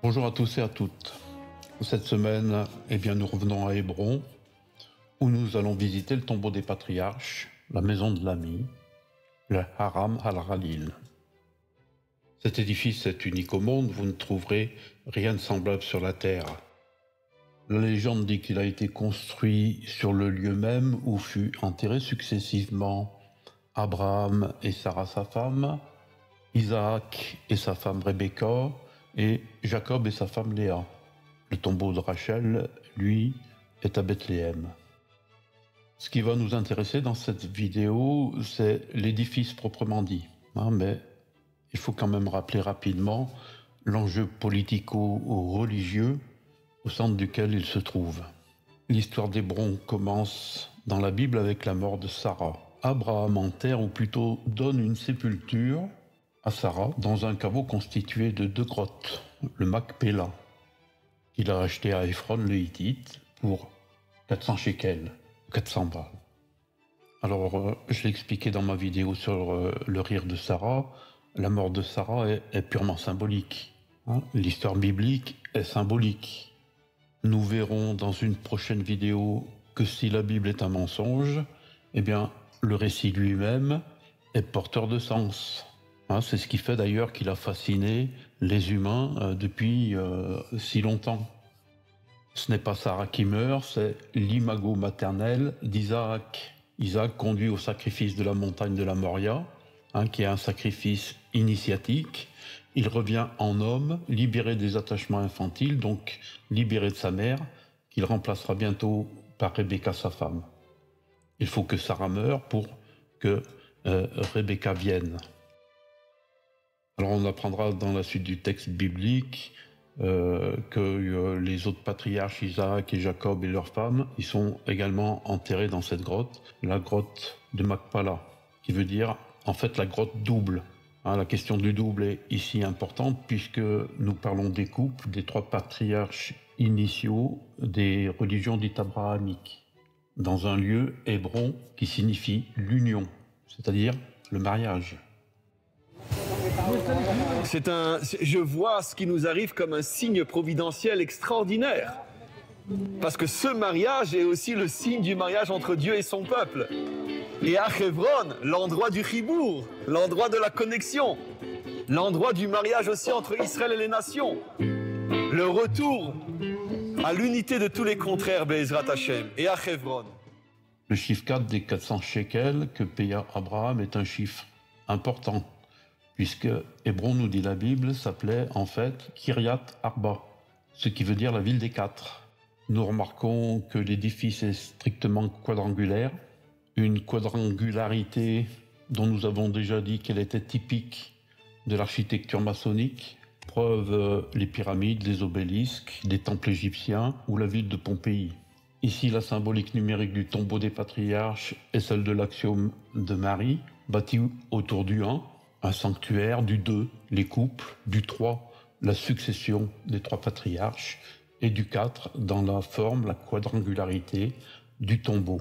Bonjour à tous et à toutes. Cette semaine, nous revenons à Hébron, où nous allons visiter le tombeau des patriarches, la maison de l'ami, le Haram al-Khalil. Cet édifice est unique au monde, vous ne trouverez rien de semblable sur la terre. La légende dit qu'il a été construit sur le lieu même où fut enterré successivement Abraham et Sarah sa femme, Isaac et sa femme Rebecca, et Jacob et sa femme Léa. Le tombeau de Rachel, lui, est à Bethléem. Ce qui va nous intéresser dans cette vidéo, c'est l'édifice proprement dit. Mais il faut quand même rappeler rapidement l'enjeu politico-religieux au centre duquel il se trouve. L'histoire d'Hébron commence dans la Bible avec la mort de Sarah. Abraham enterre, ou plutôt donne une sépulture à Sarah dans un caveau constitué de 2 grottes, le Macpéla, qu'il a acheté à Ephron le Hittite pour 400 shekels, 400 balles. Alors, je l'ai expliqué dans ma vidéo sur le rire de Sarah, la mort de Sarah est purement symbolique. L'histoire biblique est symbolique. Nous verrons dans une prochaine vidéo que si la Bible est un mensonge, le récit lui-même est porteur de sens. C'est ce qui fait d'ailleurs qu'il a fasciné les humains depuis si longtemps. Ce n'est pas Sarah qui meurt, c'est l'imago maternel d'Isaac. Isaac conduit au sacrifice de la montagne de la Moria, qui est un sacrifice initiatique. Il revient en homme, libéré des attachements infantiles, donc libéré de sa mère, qu'il remplacera bientôt par Rebecca, sa femme. Il faut que Sarah meure pour que Rebecca vienne. Alors on apprendra dans la suite du texte biblique que les autres patriarches, Isaac et Jacob et leurs femmes, ils sont également enterrés dans cette grotte, la grotte de Macpéla, qui veut dire en fait la grotte double. La question du double est ici importante puisque nous parlons des couples des 3 patriarches initiaux des religions dites abrahamiques, dans un lieu, Hébron, qui signifie l'union, c'est-à-dire le mariage. Je vois ce qui nous arrive comme un signe providentiel extraordinaire. Parce que ce mariage est aussi le signe du mariage entre Dieu et son peuple. Et à Hébron, l'endroit du chibour, l'endroit de la connexion, l'endroit du mariage aussi entre Israël et les nations. Le retour à l'unité de tous les contraires, Be'ezrat Hashem, et à Hébron. Le chiffre 4 des 400 shekels que paya Abraham est un chiffre important, puisque Hébron, nous dit la Bible, s'appelait en fait Kiryat Arba, ce qui veut dire la ville des 4. Nous remarquons que l'édifice est strictement quadrangulaire, une quadrangularité dont nous avons déjà dit qu'elle était typique de l'architecture maçonnique, preuve les pyramides, les obélisques, les temples égyptiens ou la ville de Pompéi. Ici, la symbolique numérique du tombeau des patriarches est celle de l'axiome de Marie, bâti autour du 1, un sanctuaire, du 2, les couples, du 3, la succession des 3 patriarches, et du 4, dans la forme, la quadrangularité du tombeau.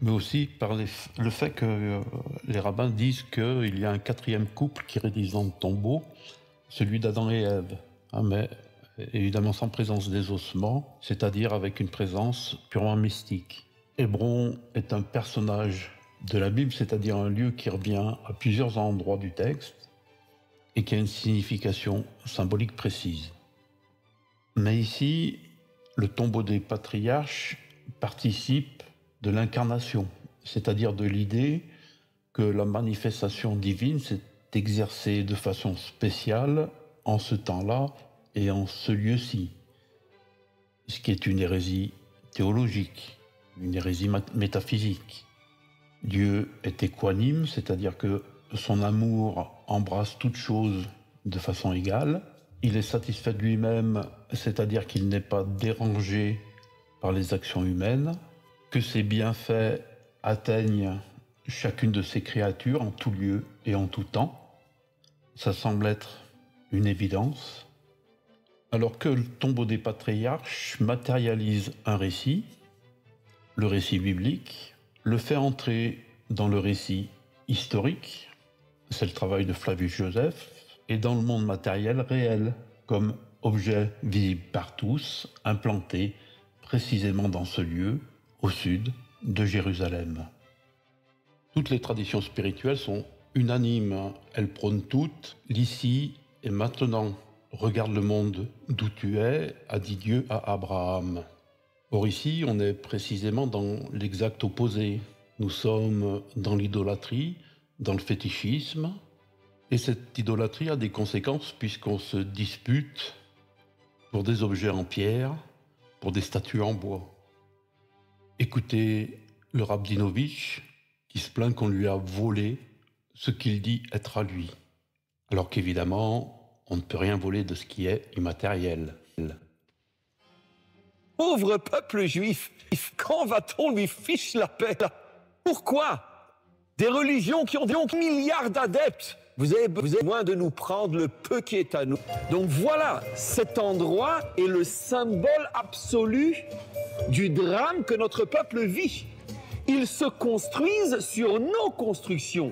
Mais aussi par le fait que les rabbins disent qu'il y a un 4e couple qui réside dans le tombeau, celui d'Adam et Ève, mais évidemment sans présence des ossements, c'est-à-dire avec une présence purement mystique. Hébron est un personnage de la Bible, c'est-à-dire un lieu qui revient à plusieurs endroits du texte et qui a une signification symbolique précise. Mais ici, le tombeau des patriarches participe de l'incarnation, c'est-à-dire de l'idée que la manifestation divine s'est exercée de façon spéciale en ce temps-là et en ce lieu-ci, ce qui est une hérésie théologique, une hérésie métaphysique. Dieu est équanime, c'est-à-dire que son amour embrasse toute chose de façon égale. Il est satisfait de lui-même, c'est-à-dire qu'il n'est pas dérangé par les actions humaines, que ses bienfaits atteignent chacune de ses créatures en tout lieu et en tout temps. Ça semble être une évidence. Alors que le tombeau des patriarches matérialise un récit, le récit biblique, le fait entrer dans le récit historique, c'est le travail de Flavius Joseph, et dans le monde matériel réel, comme objet visible par tous, implanté précisément dans ce lieu, au sud de Jérusalem. Toutes les traditions spirituelles sont unanimes, elles prônent toutes l'ici et maintenant. Regarde le monde d'où tu es, a dit Dieu à Abraham. Or ici, on est précisément dans l'exact opposé. Nous sommes dans l'idolâtrie, dans le fétichisme, et cette idolâtrie a des conséquences puisqu'on se dispute pour des objets en pierre, pour des statues en bois. Écoutez le Rabdinovitch qui se plaint qu'on lui a volé ce qu'il dit être à lui, alors qu'évidemment, on ne peut rien voler de ce qui est immatériel. Pauvre peuple juif, quand va-t-on lui fiche la paix? Pourquoi? Des religions qui ont donc milliards d'adeptes. Vous avez besoin de nous prendre le peu qui est à nous. Donc voilà, cet endroit est le symbole absolu du drame que notre peuple vit. Ils se construisent sur nos constructions.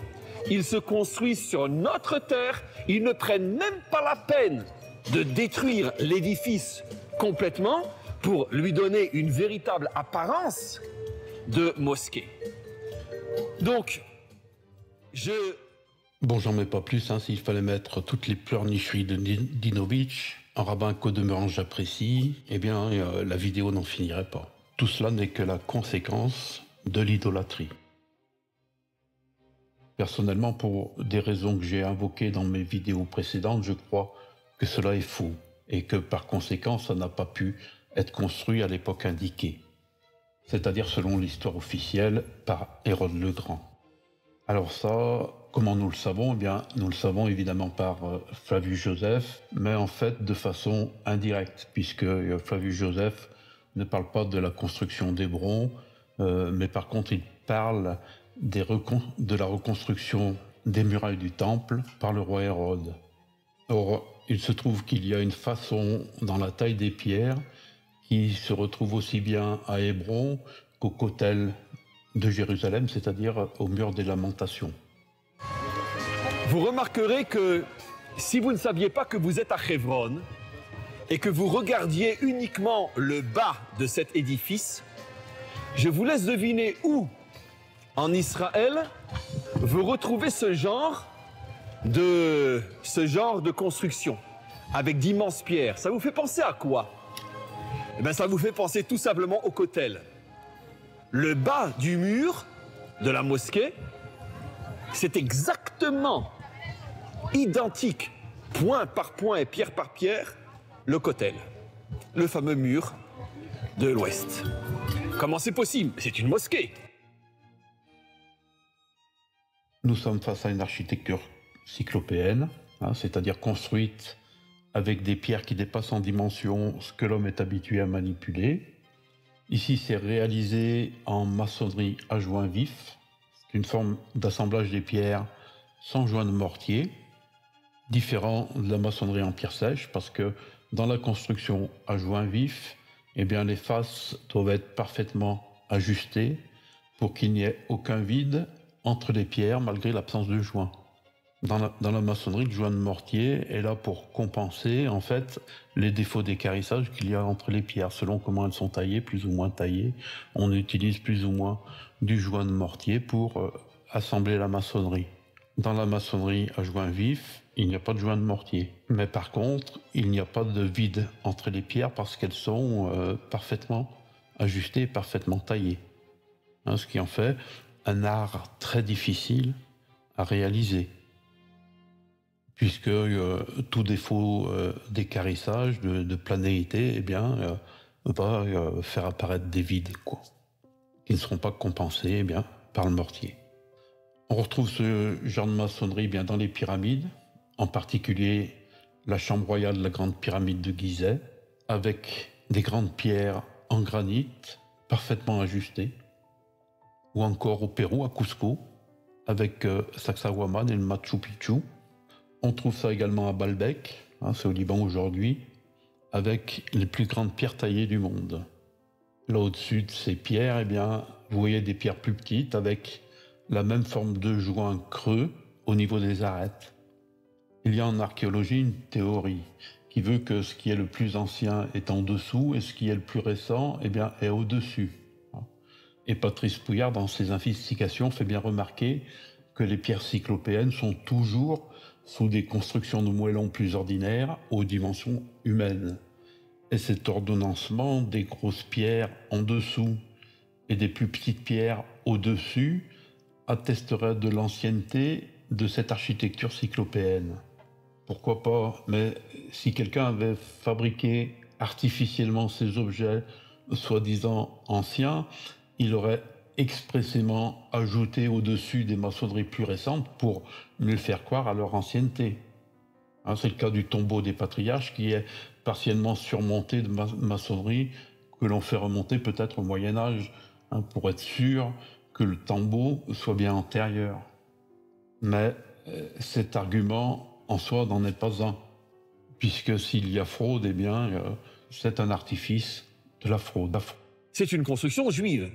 Ils se construisent sur notre terre. Ils ne prennent même pas la peine de détruire l'édifice complètement pour lui donner une véritable apparence de mosquée. Donc, Bon, j'en mets pas plus, s'il fallait mettre toutes les pleurnicheries de Dinovitch, un rabbin qu'au demeurant j'apprécie, eh bien, la vidéo n'en finirait pas. Tout cela n'est que la conséquence de l'idolâtrie. Personnellement, pour des raisons que j'ai invoquées dans mes vidéos précédentes, je crois que cela est faux et que par conséquent, ça n'a pas pu être construit à l'époque indiquée, c'est-à-dire selon l'histoire officielle par Hérode le Grand. Alors ça, comment nous le savons? Eh bien, nous le savons évidemment par Flavius Joseph, mais en fait de façon indirecte, puisque Flavius Joseph ne parle pas de la construction d'Hébron, mais par contre il parle de la reconstruction des murailles du temple par le roi Hérode. Or, il se trouve qu'il y a une façon dans la taille des pierres qui se retrouve aussi bien à Hébron qu'au Kotel de Jérusalem, c'est-à-dire au mur des Lamentations. vous remarquerez que si vous ne saviez pas que vous êtes à Hebron et que vous regardiez uniquement le bas de cet édifice, je vous laisse deviner où en Israël vous retrouvez ce genre de construction avec d'immenses pierres. Ça vous fait penser à quoi? Eh bien, ça vous fait penser tout simplement au Kotel. Le bas du mur de la mosquée, c'est exactement identique, point par point et pierre par pierre, le Kotel, le fameux mur de l'Ouest. Comment c'est possible? C'est une mosquée. Nous sommes face à une architecture cyclopéenne, c'est-à-dire construite avec des pierres qui dépassent en dimension ce que l'homme est habitué à manipuler. Ici, c'est réalisé en maçonnerie à joint vif. C'est une forme d'assemblage des pierres sans joint de mortier, différent de la maçonnerie en pierre sèche, parce que dans la construction à joint vif, eh bien, les faces doivent être parfaitement ajustées pour qu'il n'y ait aucun vide entre les pierres malgré l'absence de joint. Dans la maçonnerie, le joint de mortier est là pour compenser en fait les défauts d'équarrissage qu'il y a entre les pierres. Selon comment elles sont taillées, plus ou moins taillées, on utilise plus ou moins du joint de mortier pour assembler la maçonnerie. Dans la maçonnerie à joint vif, il n'y a pas de joint de mortier. Mais par contre, il n'y a pas de vide entre les pierres parce qu'elles sont parfaitement ajustées, parfaitement taillées. Ce qui en fait un art très difficile à réaliser, puisque tout défaut d'équarrissage, de planéité, va faire apparaître des vides, qui ne seront pas compensés par le mortier. On retrouve ce genre de maçonnerie dans les pyramides, en particulier la chambre royale de la grande pyramide de Gizeh, avec des grandes pierres en granit parfaitement ajustées, ou encore au Pérou, à Cusco, avec Sacsayhuamán et le Machu Picchu. On trouve ça également à Baalbek, c'est au Liban aujourd'hui, avec les plus grandes pierres taillées du monde. Là au-dessus de ces pierres, vous voyez des pierres plus petites avec la même forme de joint creux au niveau des arêtes. Il y a en archéologie une théorie qui veut que ce qui est le plus ancien est en dessous et ce qui est le plus récent eh bien, est au-dessus. Et Patrice Pouillard, dans ses investigations, fait bien remarquer que les pierres cyclopéennes sont toujours sous des constructions de moellons plus ordinaires aux dimensions humaines. Et cet ordonnancement des grosses pierres en dessous et des plus petites pierres au-dessus attesterait de l'ancienneté de cette architecture cyclopéenne. Pourquoi pas, mais si quelqu'un avait fabriqué artificiellement ces objets soi-disant anciens, il aurait expressément ajouté au-dessus des maçonneries plus récentes pour mieux faire croire à leur ancienneté. C'est le cas du tombeau des patriarches qui est partiellement surmonté de maçonnerie que l'on fait remonter peut-être au Moyen-Âge pour être sûr que le tombeau soit bien antérieur. Mais cet argument en soi n'en est pas un, puisque s'il y a fraude, eh bien, c'est un artifice de la fraude. C'est une construction juive.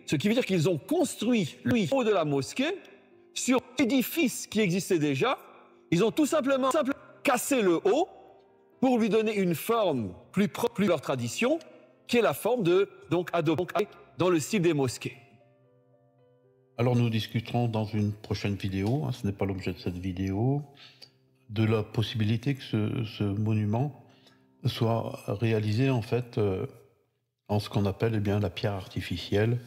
Ce qui veut dire qu'ils ont construit le haut de la mosquée sur l'édifice qui existait déjà. Ils ont tout simplement cassé le haut pour lui donner une forme plus propre à leur tradition, qui est la forme de, donc, adoptée dans le style des mosquées. Alors nous discuterons dans une prochaine vidéo, ce n'est pas l'objet de cette vidéo, de la possibilité que ce monument soit réalisé en fait en ce qu'on appelle bien la pierre artificielle,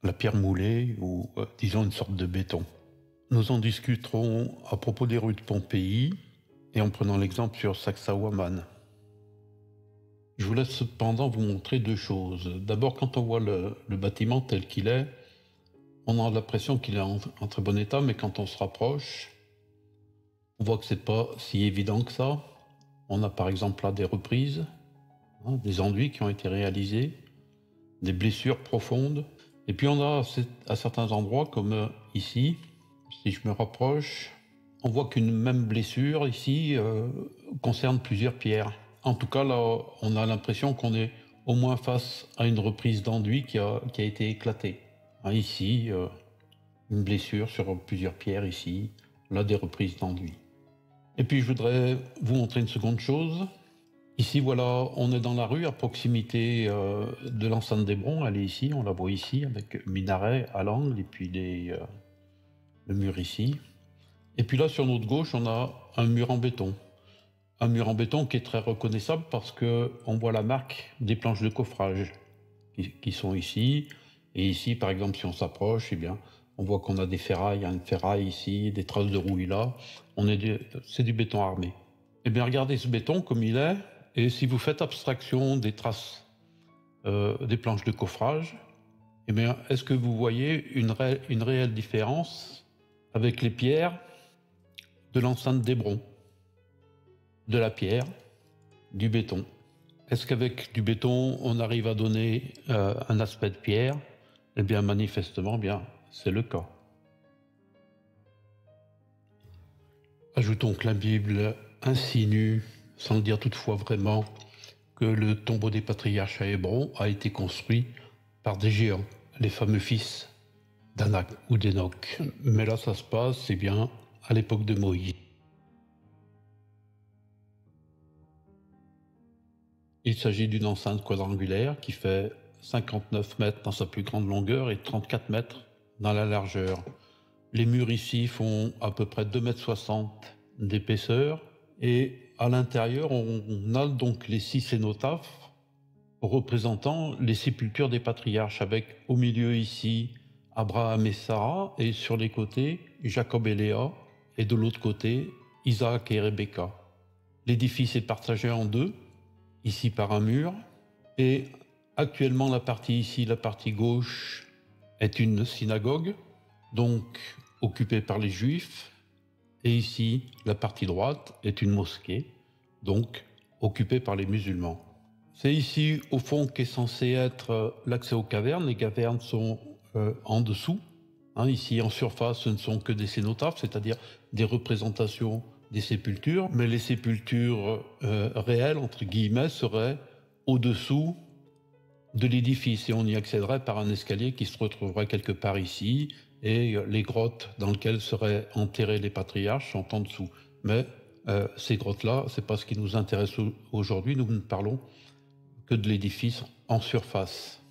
la pierre moulée ou disons une sorte de béton. Nous en discuterons à propos des rues de Pompéi et en prenant l'exemple sur Sacsayhuaman. Je vous laisse cependant vous montrer deux choses. D'abord, quand on voit le bâtiment tel qu'il est, on a l'impression qu'il est en très bon état, mais quand on se rapproche, on voit que c'est pas si évident que ça. On a par exemple là des reprises, des enduits qui ont été réalisés, des blessures profondes. Et puis on a à certains endroits, comme ici, si je me rapproche, on voit qu'une même blessure ici concerne plusieurs pierres. En tout cas, là, on a l'impression qu'on est au moins face à une reprise d'enduit qui a été éclatée. Ici, une blessure sur plusieurs pierres ici, là des reprises d'enduit. Et puis je voudrais vous montrer une seconde chose. Ici, voilà, on est dans la rue à proximité de l'enceinte d'Hébron. Elle est ici, on la voit ici, avec minaret à l'angle et puis le mur ici. Et puis là, sur notre gauche, on a un mur en béton. Un mur en béton qui est très reconnaissable parce qu'on voit la marque des planches de coffrage qui sont ici. Et ici, par exemple, si on s'approche, eh bien, on voit qu'on a des ferrailles, une ferraille ici, des traces de rouille là. C'est du béton armé. Eh bien, regardez ce béton comme il est. Et si vous faites abstraction des traces des planches de coffrage, eh bien, est-ce que vous voyez une réelle différence avec les pierres de l'enceinte d'Hébron, de la pierre, du béton? Est-ce qu'avec du béton, on arrive à donner un aspect de pierre? Eh bien, manifestement, bien, c'est le cas. Ajoutons que la Bible insinue, sans le dire toutefois vraiment, que le tombeau des patriarches à Hébron a été construit par des géants, les fameux fils d'Anak ou d'Enoch. Mais là, ça se passe, c'est bien, à l'époque de Moïse. Il s'agit d'une enceinte quadrangulaire qui fait 59 mètres dans sa plus grande longueur et 34 mètres dans la largeur. Les murs ici font à peu près 2,60 m d'épaisseur et à l'intérieur, on a donc les 6 cénotaphes représentant les sépultures des patriarches avec au milieu ici Abraham et Sarah et sur les côtés Jacob et Léa et de l'autre côté Isaac et Rebecca. L'édifice est partagé en deux, ici par un mur et actuellement la partie ici, la partie gauche est une synagogue donc occupée par les Juifs. Et ici, la partie droite est une mosquée, donc occupée par les musulmans. C'est ici, au fond, qu'est censé être l'accès aux cavernes. Les cavernes sont en dessous. Ici, en surface, ce ne sont que des cénotaphes, c'est-à-dire des représentations des sépultures. Mais les sépultures réelles, entre guillemets, seraient au-dessous de l'édifice. Et on y accéderait par un escalier qui se retrouverait quelque part ici, et les grottes dans lesquelles seraient enterrés les patriarches sont en dessous. Mais Ces grottes-là, c'est pas ce qui nous intéresse aujourd'hui. Nous ne parlons que de l'édifice en surface.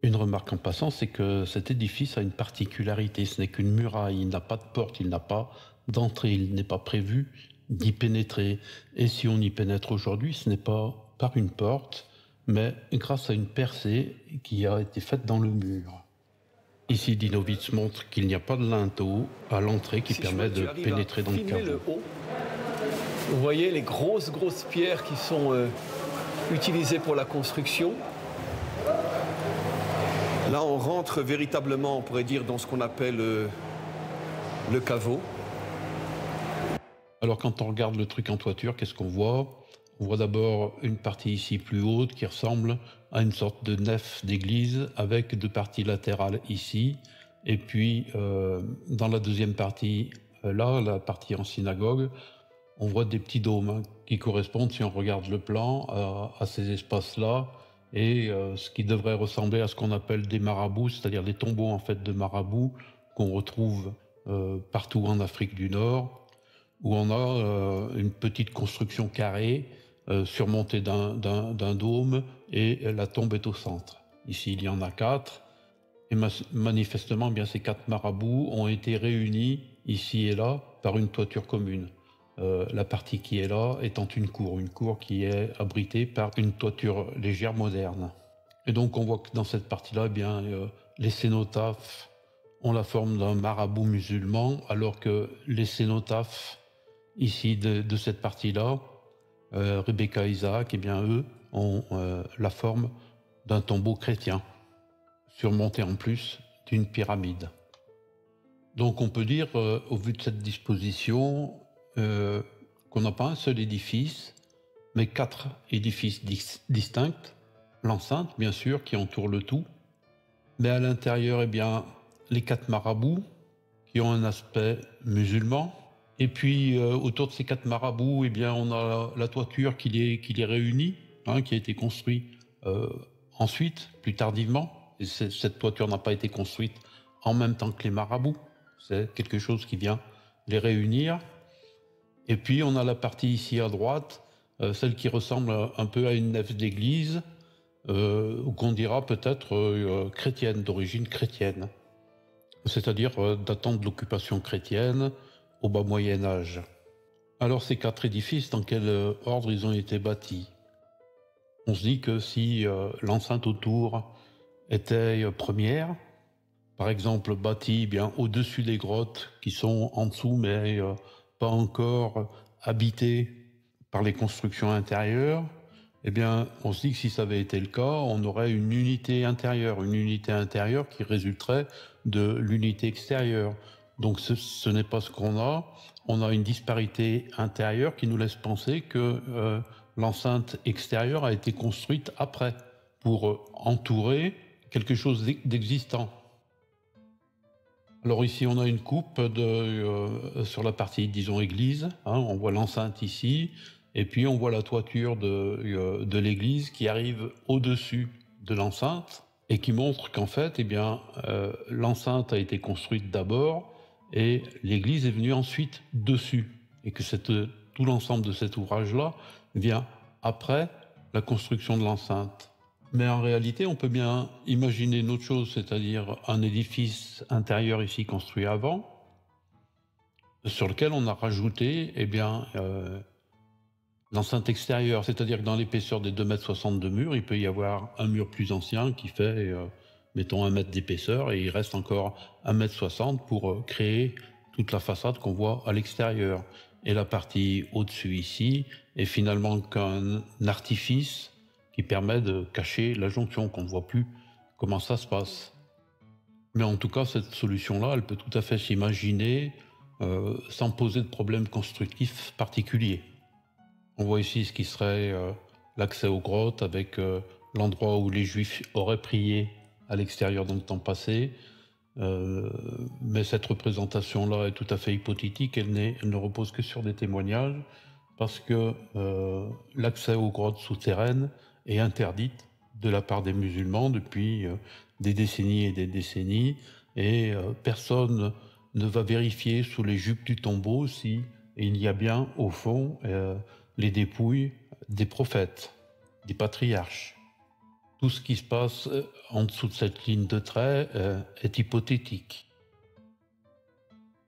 Une remarque en passant, c'est que cet édifice a une particularité. Ce n'est qu'une muraille, il n'a pas de porte, il n'a pas d'entrée, il n'est pas prévu d'y pénétrer. Et si on y pénètre aujourd'hui, ce n'est pas par une porte, mais grâce à une percée qui a été faite dans le mur. Ici, Dinovitz montre qu'il n'y a pas de linteau à l'entrée qui permet de pénétrer dans le caveau. Vous voyez les grosses pierres qui sont utilisées pour la construction. Là, on rentre véritablement, on pourrait dire, dans ce qu'on appelle le caveau. Alors, quand on regarde le truc en toiture, qu'est-ce qu'on voit? On voit d'abord une partie ici plus haute qui ressemble à une sorte de nef d'église avec deux parties latérales ici. Et puis, dans la deuxième partie, là, la partie en synagogue, on voit des petits dômes qui correspondent, si on regarde le plan, à ces espaces-là. Et ce qui devrait ressembler à ce qu'on appelle des marabouts, c'est-à-dire des tombeaux en fait de marabouts qu'on retrouve partout en Afrique du Nord, où on a une petite construction carrée surmontée d'un dôme et la tombe est au centre. Ici, il y en a 4 et manifestement, bien, ces 4 marabouts ont été réunis ici et là par une toiture commune. La partie qui est là étant une cour qui est abritée par une toiture légère moderne. Et donc on voit que dans cette partie-là, eh bien, les cénotaphes ont la forme d'un marabout musulman, alors que les cénotaphes ici de cette partie-là, Rebecca et Isaac, eh bien, eux ont la forme d'un tombeau chrétien, surmonté en plus d'une pyramide. Donc on peut dire, au vu de cette disposition, qu'on n'a pas un seul édifice, mais 4 édifices distincts. L'enceinte, bien sûr, qui entoure le tout. Mais à l'intérieur, eh bien, les 4 marabouts, qui ont un aspect musulman. Et puis, autour de ces 4 marabouts, eh bien, on a la toiture qui les réunit, qui a été construite ensuite, plus tardivement. Et cette toiture n'a pas été construite en même temps que les marabouts. C'est quelque chose qui vient les réunir. Et puis on a la partie ici à droite, celle qui ressemble un peu à une nef d'église, ou qu'on dira peut-être chrétienne, d'origine chrétienne, c'est-à-dire datant de l'occupation chrétienne au bas Moyen-Âge. Alors ces 4 édifices, dans quel ordre ils ont été bâtis? On se dit que si l'enceinte autour était première, par exemple bâtie bien au-dessus des grottes qui sont en dessous, mais pas encore habité par les constructions intérieures, eh bien, on se dit que si ça avait été le cas, on aurait une unité intérieure qui résulterait de l'unité extérieure. Donc ce n'est pas ce qu'on a. On a une disparité intérieure qui nous laisse penser que l'enceinte extérieure a été construite après, pour entourer quelque chose d'existant. Alors ici, on a une coupe sur la partie, disons, église. On voit l'enceinte ici, et puis on voit la toiture de l'église qui arrive au-dessus de l'enceinte et qui montre qu'en fait, eh bien, l'enceinte a été construite d'abord et l'église est venue ensuite dessus. Et que tout l'ensemble de cet ouvrage-là vient après la construction de l'enceinte. Mais en réalité, on peut bien imaginer une autre chose, c'est-à-dire un édifice intérieur ici construit avant, sur lequel on a rajouté l'enceinte extérieure. C'est-à-dire que dans l'épaisseur des 2,60 m de mur, il peut y avoir un mur plus ancien qui fait, mettons, 1 mètre d'épaisseur, et il reste encore 1,60 m pour créer toute la façade qu'on voit à l'extérieur. Et la partie au-dessus ici est finalement qu'un artifice qui permet de cacher la jonction, qu'on ne voit plus comment ça se passe. Mais en tout cas, cette solution-là, elle peut tout à fait s'imaginer sans poser de problème constructif particulier. On voit ici ce qui serait l'accès aux grottes avec l'endroit où les Juifs auraient prié à l'extérieur dans le temps passé. Mais cette représentation-là est tout à fait hypothétique, elle ne repose que sur des témoignages, parce que l'accès aux grottes souterraines est interdite de la part des musulmans depuis des décennies et des décennies, et personne ne va vérifier sous les jupes du tombeau si Et il y a bien, au fond, les dépouilles des prophètes, des patriarches. Tout ce qui se passe en dessous de cette ligne de trait est hypothétique.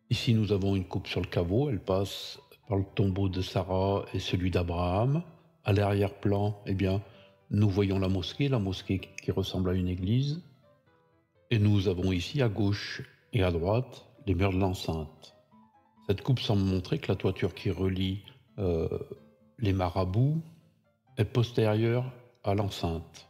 Ici, nous avons une coupe sur le caveau, elle passe par le tombeau de Sarah et celui d'Abraham. À l'arrière-plan, eh bien, nous voyons la mosquée qui ressemble à une église. Et nous avons ici, à gauche et à droite, les murs de l'enceinte. Cette coupe semble montrer que la toiture qui relie les marabouts est postérieure à l'enceinte.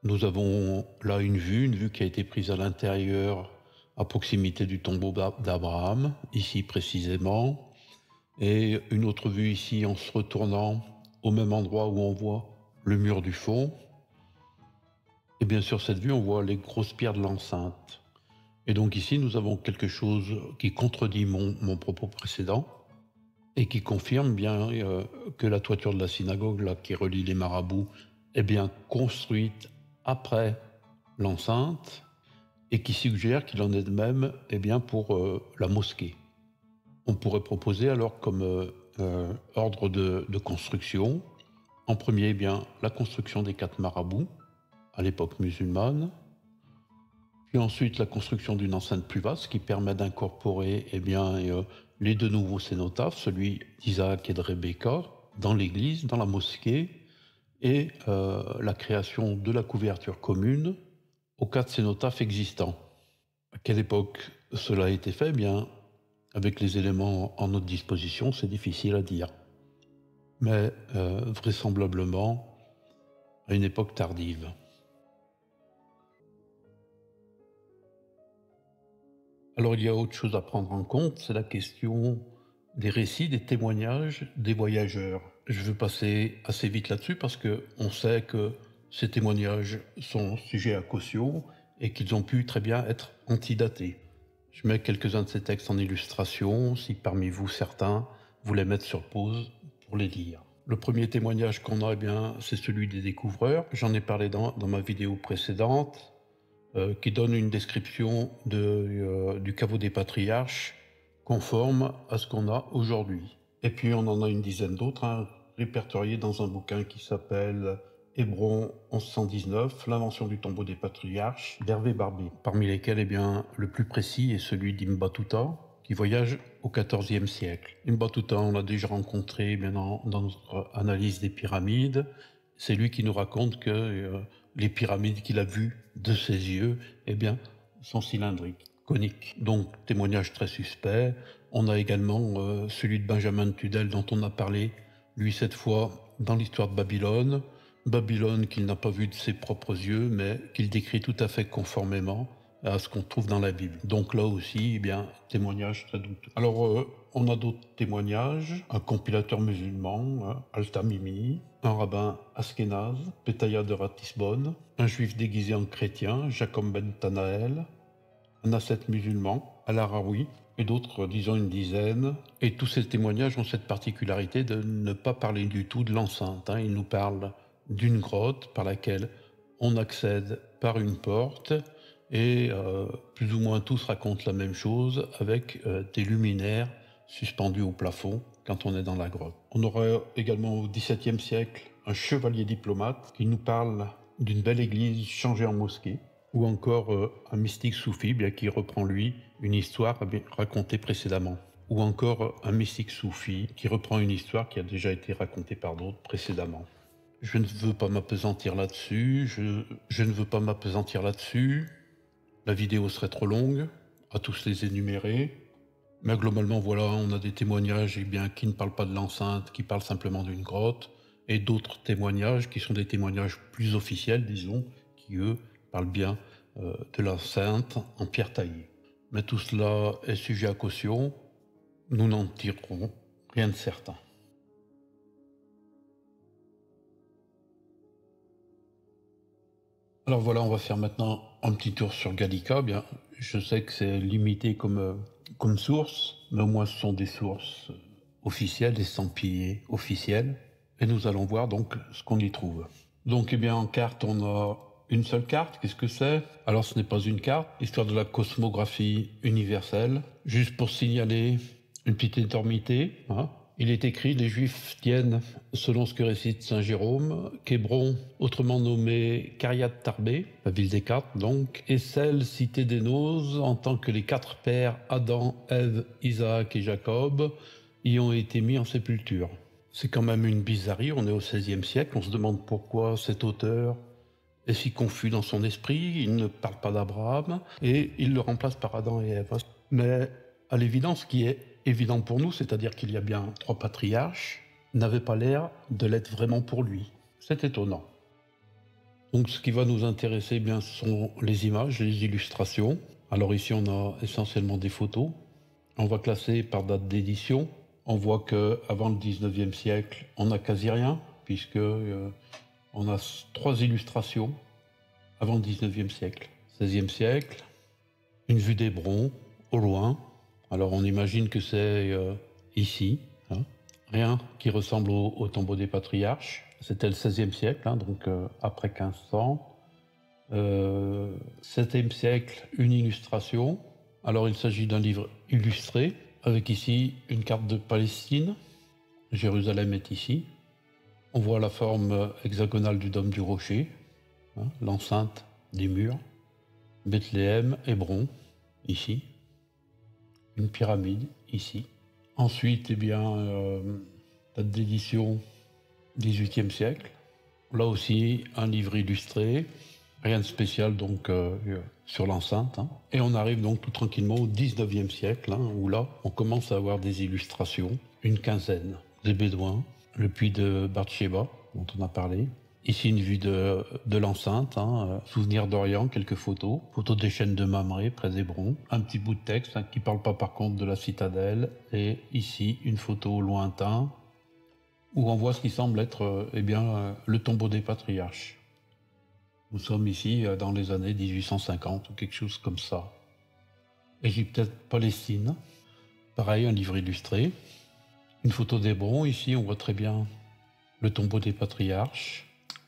Nous avons là une vue qui a été prise à l'intérieur, à proximité du tombeau d'Abraham, ici précisément, et une autre vue ici en se retournant au même endroit où on voit le mur du fond. Et bien sur cette vue, on voit les grosses pierres de l'enceinte. Et donc ici, nous avons quelque chose qui contredit mon propos précédent et qui confirme bien que la toiture de la synagogue là, qui relie les marabouts est bien construite après l'enceinte et qui suggère qu'il en est de même bien, pour la mosquée. On pourrait proposer alors comme ordre de construction, en premier bien, la construction des 4 marabouts à l'époque musulmane, puis ensuite la construction d'une enceinte plus vaste qui permet d'incorporer les 2 nouveaux cénotaphes, celui d'Isaac et de Rebecca, dans l'église, dans la mosquée, et la création de la couverture commune aux 4 cénotaphes existants. À quelle époque cela a été fait? Bien, avec les éléments en notre disposition, c'est difficile à dire. Mais vraisemblablement à une époque tardive. Alors il y a autre chose à prendre en compte, c'est la question des récits, des témoignages des voyageurs. Je veux passer assez vite là-dessus parce qu'on sait que ces témoignages sont sujets à caution et qu'ils ont pu très bien être antidatés. Je mets quelques-uns de ces textes en illustration, si parmi vous certains voulaient mettre sur pause pour les lire. Le premier témoignage qu'on a, c'est celui des découvreurs. J'en ai parlé dans ma vidéo précédente. Qui donne une description du caveau des patriarches conforme à ce qu'on a aujourd'hui. Et puis on en a une dizaine d'autres, répertoriés dans un bouquin qui s'appelle Hébron 1119, l'invention du tombeau des patriarches, d'Hervé Barbier, parmi lesquels le plus précis est celui d'Ibn Battuta, qui voyage au XIVe siècle. Ibn Battuta, on l'a déjà rencontré dans notre analyse des pyramides. C'est lui qui nous raconte que les pyramides qu'il a vues de ses yeux, sont cylindriques, coniques. Donc, témoignage très suspect. On a également celui de Benjamin de Tudel dont on a parlé, lui cette fois, dans l'histoire de Babylone. Babylone qu'il n'a pas vue de ses propres yeux, mais qu'il décrit tout à fait conformément à ce qu'on trouve dans la Bible. Donc là aussi, témoignage très douteux. Alors, on a d'autres témoignages, un compilateur musulman, Al-Tamimi, un rabbin Askénaz, Pétaïa de Ratisbonne, un juif déguisé en chrétien, Jacob ben Tanaël, un ascète musulman, Al-Arawi, et d'autres, disons une dizaine. Et tous ces témoignages ont cette particularité de ne pas parler du tout de l'enceinte. Ils nous parlent d'une grotte par laquelle on accède par une porte, et plus ou moins tous racontent la même chose avec des luminaires suspendus au plafond quand on est dans la grotte. On aura également au XVIIe siècle un chevalier diplomate qui nous parle d'une belle église changée en mosquée, ou encore un mystique soufi qui reprend lui une histoire racontée précédemment, ou encore un mystique soufi qui reprend une histoire qui a déjà été racontée par d'autres précédemment. Je ne veux pas m'appesantir là-dessus, je ne veux pas m'appesantir là-dessus. La vidéo serait trop longue à tous les énumérer, mais globalement voilà, on a des témoignages qui ne parlent pas de l'enceinte, qui parlent simplement d'une grotte, et d'autres témoignages qui sont des témoignages plus officiels, disons, qui eux parlent bien de l'enceinte en pierre taillée. Mais tout cela est sujet à caution, nous n'en tirerons rien de certain. Alors voilà, on va faire maintenant un petit tour sur Gallica. Je sais que c'est limité comme source, mais au moins ce sont des sources officielles, estampillées officielles. Et nous allons voir donc ce qu'on y trouve. Donc en carte, on a une seule carte. Qu'est-ce que c'est? Alors ce n'est pas une carte, histoire de la cosmographie universelle. Juste pour signaler Une petite énormité, hein. Il est écrit, les Juifs tiennent, selon ce que récite saint Jérôme, qu'Hébron, autrement nommé Cariat Tarbé, la ville des quatre donc, est celle citée des Noses en tant que les quatre pères Adam, Ève, Isaac et Jacob y ont été mis en sépulture. C'est quand même une bizarrerie, on est au XVIe siècle, on se demande pourquoi cet auteur est si confus dans son esprit, il ne parle pas d'Abraham et il le remplace par Adam et Ève. Mais à l'évidence, ce qui est évident pour nous, c'est-à-dire qu'il y a bien trois patriarches, n'avait pas l'air de l'être vraiment pour lui. C'est étonnant. Donc ce qui va nous intéresser, eh bien, ce sont les images, les illustrations. Alors ici, on a essentiellement des photos. On va classer par date d'édition. On voit qu'avant le 19e siècle, on n'a quasi rien, puisque on a 3 illustrations avant le 19e siècle. 16e siècle, une vue d'Hébron, au loin. Alors on imagine que c'est ici, hein. Rien qui ressemble au tombeau des patriarches. C'était le XVIe siècle, hein, donc après 1500. 7e siècle, une illustration. Alors il s'agit d'un livre illustré, avec ici une carte de Palestine. Jérusalem est ici. On voit la forme hexagonale du dôme du rocher, hein, l'enceinte des murs. Bethléem, Hébron, ici. Une pyramide, ici. Ensuite, eh bien, date d'édition 18e siècle. Là aussi, un livre illustré. Rien de spécial donc sur l'enceinte. Hein. Et on arrive donc tout tranquillement au 19e siècle, hein, où là, on commence à avoir des illustrations. Une quinzaine. Des Bédouins, le puits de Bathsheba, dont on a parlé. Ici, une vue de l'enceinte, hein, souvenir d'Orient, quelques photos. Photos des chaînes de Mamré, près d'Hébron. Un petit bout de texte hein, qui ne parle pas par contre de la citadelle. Et ici, une photo au lointain, où on voit ce qui semble être le tombeau des patriarches. Nous sommes ici dans les années 1850 ou quelque chose comme ça. Égypte, Palestine. Pareil, un livre illustré. Une photo d'Hébron. Ici, on voit très bien le tombeau des patriarches.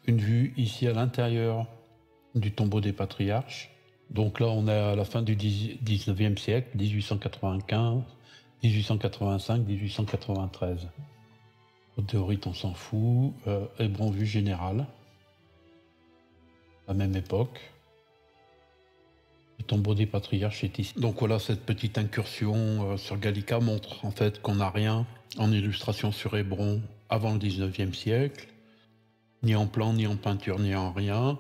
Une vue ici à l'intérieur du tombeau des patriarches. Donc là, on est à la fin du 19e siècle, 1895, 1885, 1893. Au théorite, on s'en fout. Hébron, vue générale. À la même époque. Le tombeau des patriarches est ici. Donc voilà, cette petite incursion sur Gallica montre en fait qu'on n'a rien en illustration sur Hébron avant le 19e siècle. Ni en plan, ni en peinture, ni en rien.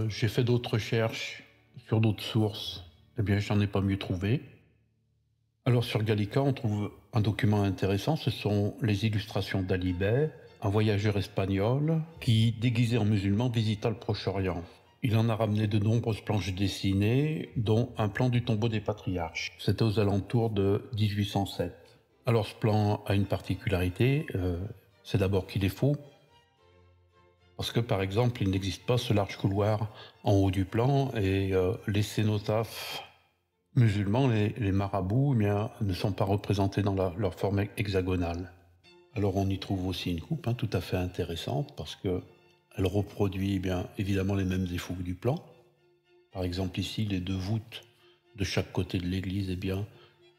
J'ai fait d'autres recherches sur d'autres sources. Eh bien, j'en ai pas mieux trouvé. Alors, sur Gallica, on trouve un document intéressant. Ce sont les illustrations d'Alibert, un voyageur espagnol qui, déguisé en musulman, visita le Proche-Orient. Il en a ramené de nombreuses planches dessinées, dont un plan du tombeau des patriarches. C'était aux alentours de 1807. Alors, ce plan a une particularité. C'est d'abord qu'il est faux. Parce que, par exemple, il n'existe pas ce large couloir en haut du plan et les cénotaphes musulmans, les marabouts, eh bien, ne sont pas représentés dans leur forme hexagonale. Alors on y trouve aussi une coupe tout à fait intéressante parce qu'elle reproduit eh bien, évidemment les mêmes défauts du plan. Par exemple ici, les 2 voûtes de chaque côté de l'église eh bien,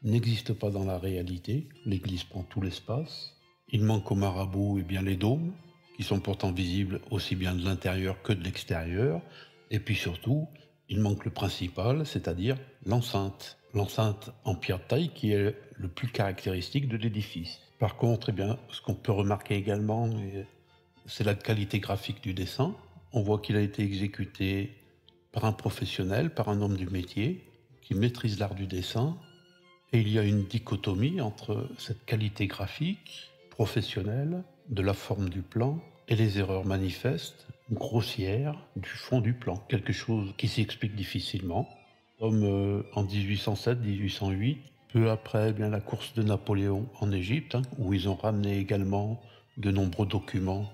n'existent pas dans la réalité. L'église prend tout l'espace. Il manque aux marabouts eh bien, les dômes, qui sont pourtant visibles aussi bien de l'intérieur que de l'extérieur. Et puis surtout, il manque le principal, c'est-à-dire l'enceinte. L'enceinte en pierre de taille qui est le plus caractéristique de l'édifice. Par contre, eh bien, ce qu'on peut remarquer également, c'est la qualité graphique du dessin. On voit qu'il a été exécuté par un professionnel, par un homme du métier, qui maîtrise l'art du dessin. Et il y a une dichotomie entre cette qualité graphique professionnelle, de la forme du plan, et les erreurs manifestes, grossières, du fond du plan. Quelque chose qui s'explique difficilement. Comme en 1807-1808, peu après bien, la course de Napoléon en Égypte, où ils ont ramené également de nombreux documents,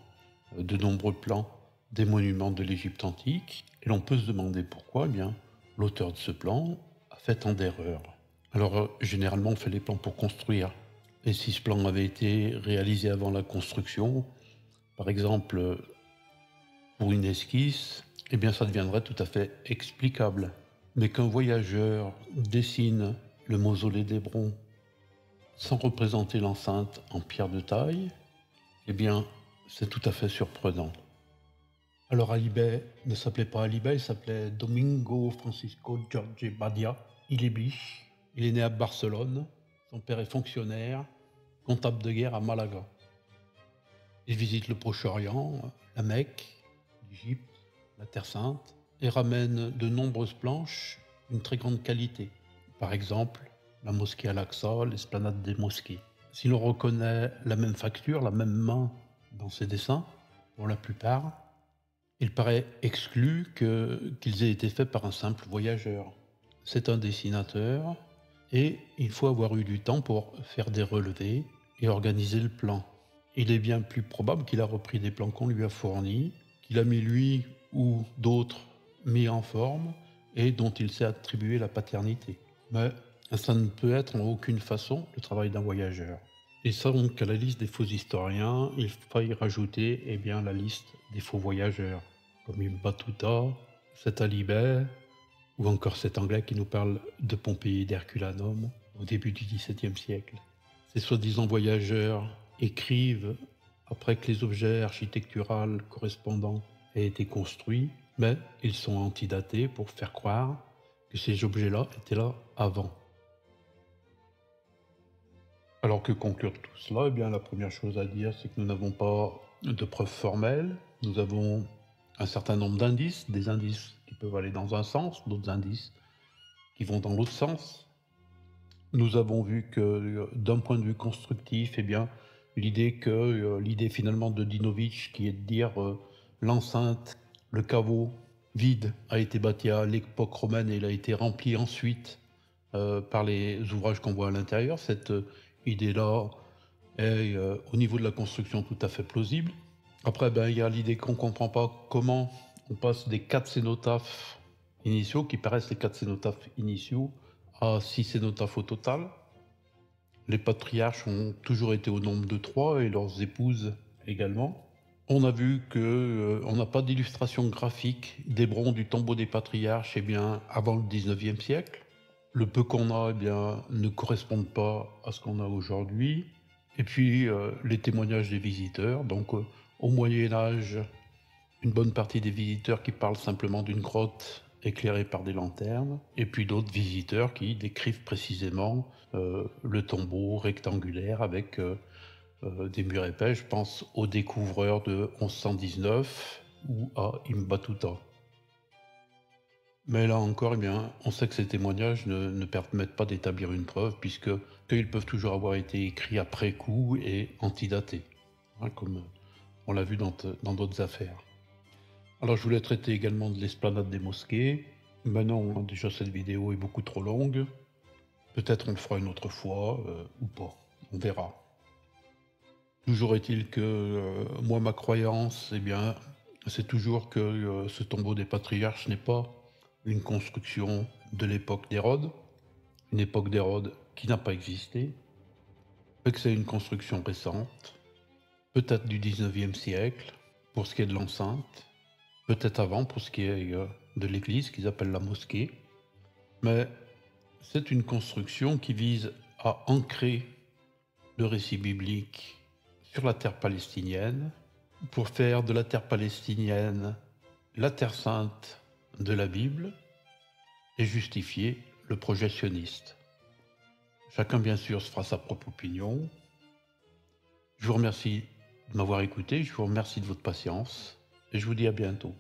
de nombreux plans des monuments de l'Égypte antique. Et l'on peut se demander pourquoi eh bien, l'auteur de ce plan a fait tant d'erreurs. Alors généralement on fait les plans pour construire. Et si ce plan avait été réalisé avant la construction, par exemple pour une esquisse, eh bien ça deviendrait tout à fait explicable. Mais qu'un voyageur dessine le mausolée d'Hébron sans représenter l'enceinte en pierre de taille, eh bien, c'est tout à fait surprenant. Alors Alibay ne s'appelait pas Alibay, il s'appelait Domingo Francisco Jorge Badia. Il est biche, il est né à Barcelone, son père est fonctionnaire, comptable de guerre à Malaga. Il visite le Proche-Orient, la Mecque, l'Égypte, la Terre Sainte, et ramène de nombreuses planches d'une très grande qualité. Par exemple, la mosquée Al-Aqsa, l'esplanade des mosquées. Si l'on reconnaît la même facture, la même main dans ses dessins, pour la plupart, il paraît exclu qu'ils aient été faits par un simple voyageur. C'est un dessinateur et il faut avoir eu du temps pour faire des relevés et organiser le plan. Il est bien plus probable qu'il a repris des plans qu'on lui a fournis, qu'il a mis lui ou d'autres mis en forme et dont il s'est attribué la paternité. Mais ça ne peut être en aucune façon le travail d'un voyageur. Et ça, donc, à la liste des faux historiens, il faut y rajouter la liste des faux voyageurs, comme Ibn Battuta, cet Alibay, ou encore cet Anglais qui nous parle de Pompéi et d'Herculanum au début du XVIIe siècle. Ces soi-disant voyageurs écrivent après que les objets architecturaux correspondants aient été construits, mais ils sont antidatés pour faire croire que ces objets-là étaient là avant. Alors que conclure tout cela, la première chose à dire, c'est que nous n'avons pas de preuves formelles. Nous avons un certain nombre d'indices, des indices qui peuvent aller dans un sens, d'autres indices qui vont dans l'autre sens. Nous avons vu que d'un point de vue constructif, l'idée finalement de Dinovitch, qui est de dire l'enceinte, le caveau vide a été bâti à l'époque romaine et il a été rempli ensuite par les ouvrages qu'on voit à l'intérieur. Cette idée-là est au niveau de la construction tout à fait plausible. Après, il y a l'idée qu'on ne comprend pas comment on passe des 4 cénotaphes initiaux, qui paraissent les 4 cénotaphes initiaux, à 6 cénotaphes au total. Les patriarches ont toujours été au nombre de 3 et leurs épouses également. On a vu qu'on n'a pas d'illustration graphique d'Hébron du tombeau des patriarches avant le 19e siècle. Le peu qu'on a ne correspond pas à ce qu'on a aujourd'hui. Et puis les témoignages des visiteurs. Donc au Moyen-Âge, une bonne partie des visiteurs qui parlent simplement d'une grotte éclairée par des lanternes, et puis d'autres visiteurs qui décrivent précisément le tombeau rectangulaire avec des murs épais. Je pense aux découvreurs de 1119 ou à Ibn Battuta. Mais là encore, on sait que ces témoignages ne permettent pas d'établir une preuve, puisqu'ils peuvent toujours avoir été écrits après coup et antidatés, comme on l'a vu dans d'autres affaires. Alors je voulais traiter également de l'esplanade des mosquées. Non, déjà cette vidéo est beaucoup trop longue. Peut-être on le fera une autre fois, ou pas, on verra. Toujours est-il que moi, ma croyance, c'est toujours que ce tombeau des patriarches n'est pas une construction de l'époque d'Hérode, une époque d'Hérode qui n'a pas existé, mais que c'est une construction récente, peut-être du 19e siècle, pour ce qui est de l'enceinte, peut-être avant pour ce qui est de l'église qu'ils appellent la mosquée, mais c'est une construction qui vise à ancrer le récit biblique sur la terre palestinienne, pour faire de la terre palestinienne la terre sainte de la Bible et justifier le projet sioniste. Chacun, bien sûr, se fera sa propre opinion. Je vous remercie de m'avoir écouté, je vous remercie de votre patience et je vous dis à bientôt.